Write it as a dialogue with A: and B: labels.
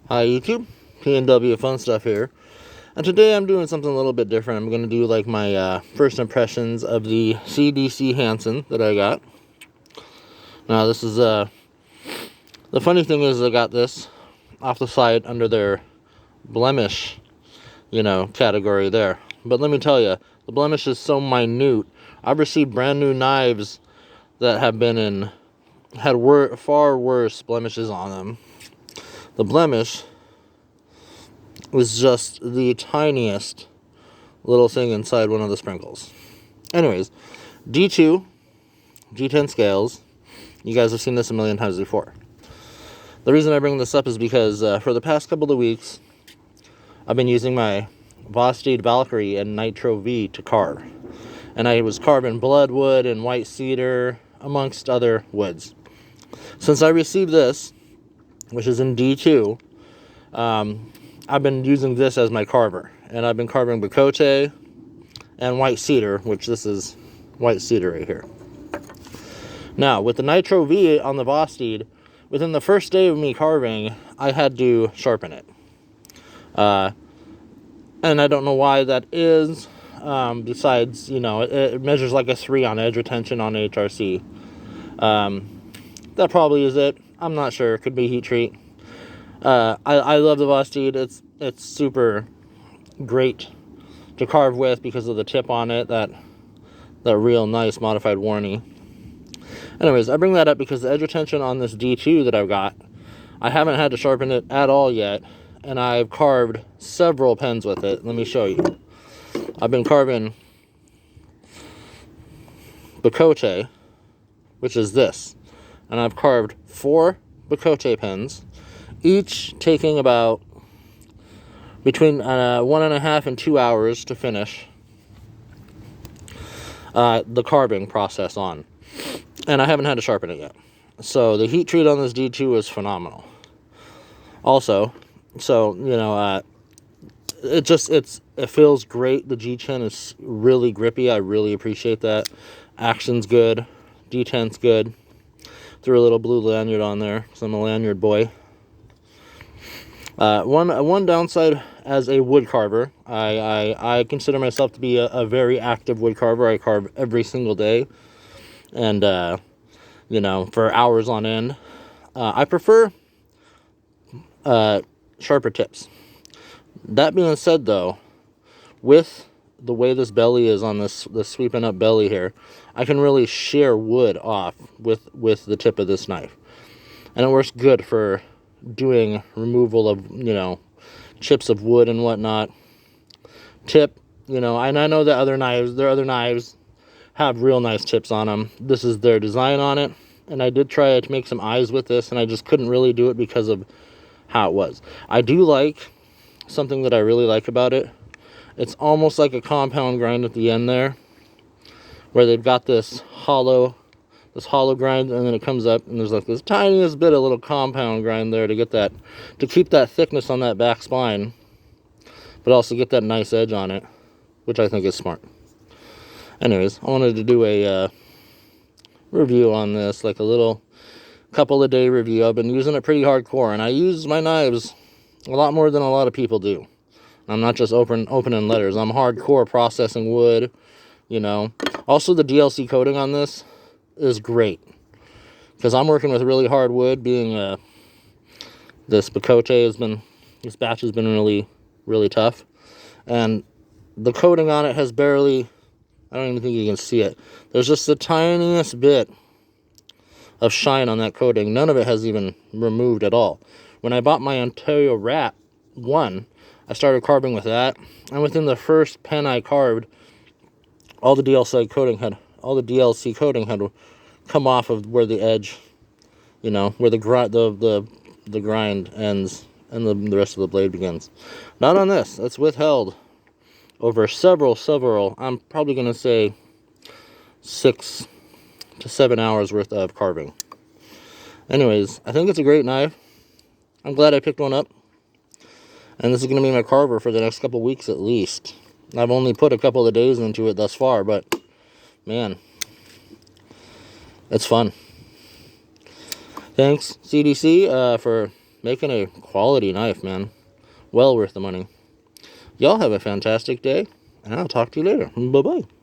A: Hi YouTube, P&W Fun Stuff here, and today I'm doing something a little bit different. I'm going to do like my first impressions of the CDC Hanson that I got. Now this is, the funny thing is I got this off the site under their blemish, category there. But let me tell you, the blemish is so minute. I've received brand new knives that have had far worse blemishes on them. The blemish was just the tiniest little thing inside one of the sprinkles. Anyways, D2, G10 scales. You guys have seen this a million times before. The reason I bring this up is because for the past couple of weeks, I've been using my Vosteed Valkyrie and Nitro V to carve. And I was carving bloodwood and white cedar, amongst other woods. Since I received this, which is in D2, I've been using this as my carver. And I've been carving Bacote and white cedar, which this is white cedar right here. Now, with the Nitro V on the Vosteed, within the first day of me carving, I had to sharpen it. And I don't know why that is. Besides, it measures like a 3 on edge retention on HRC. That probably is it. I'm not sure. Could be heat treat. I love the Vosteed. It's super great to carve with because of the tip on it. That real nice modified Warney. Anyways, I bring that up because the edge retention on this D2 that I've got, I haven't had to sharpen it at all yet, and I've carved several pens with it. Let me show you. I've been carving Bacote, which is this, and I've carved 4 Bacote pens, each taking about between 1.5 and 2 hours to finish the carving process on. And I haven't had to sharpen it yet. So the heat treat on this D2 is phenomenal. Also, it feels great. The G10 is really grippy. I really appreciate that. Action's good. D10's good. Threw a little blue lanyard on there, because I'm a lanyard boy. One downside as a wood carver, I consider myself to be a very active wood carver. I carve every single day, and for hours on end. I prefer sharper tips. That being said, though, with the way this belly is on this sweeping up belly here, I can really shear wood off with the tip of this knife, and it works good for doing removal of chips of wood and whatnot. Tip, and I know that other knives have real nice tips on them. This is their design on it, and I did try to make some eyes with this, and I just couldn't really do it because of how it was. I do like something that I really like about it. It's almost like a compound grind at the end there, where they've got this hollow grind, and then it comes up, and there's like this tiniest bit of little compound grind there to keep that thickness on that back spine, but also get that nice edge on it, which I think is smart. Anyways, I wanted to do a review on this, like a little couple of day review. I've been using it pretty hardcore, and I use my knives a lot more than a lot of people do. I'm not just opening letters. I'm hardcore processing wood, Also, the DLC coating on this is great, because I'm working with really hard wood, being this Bacote this batch has been really, really tough, and the coating on it has barely, I don't even think you can see it. There's just the tiniest bit of shine on that coating. None of it has even removed at all. When I bought my Ontario Rat 1, I started carving with that, and within the first pen I carved, all the DLC coating had come off of where the edge, where the grind ends and the rest of the blade begins. Not on this. That's withheld over several, I'm probably going to say 6 to 7 hours worth of carving. Anyways, I think it's a great knife. I'm glad I picked one up. And this is going to be my carver for the next couple weeks at least. I've only put a couple of days into it thus far, but man, it's fun. Thanks, CDC, for Making a quality knife, man. Well worth the money. Y'all have a fantastic day, and I'll talk to you later. Bye-bye.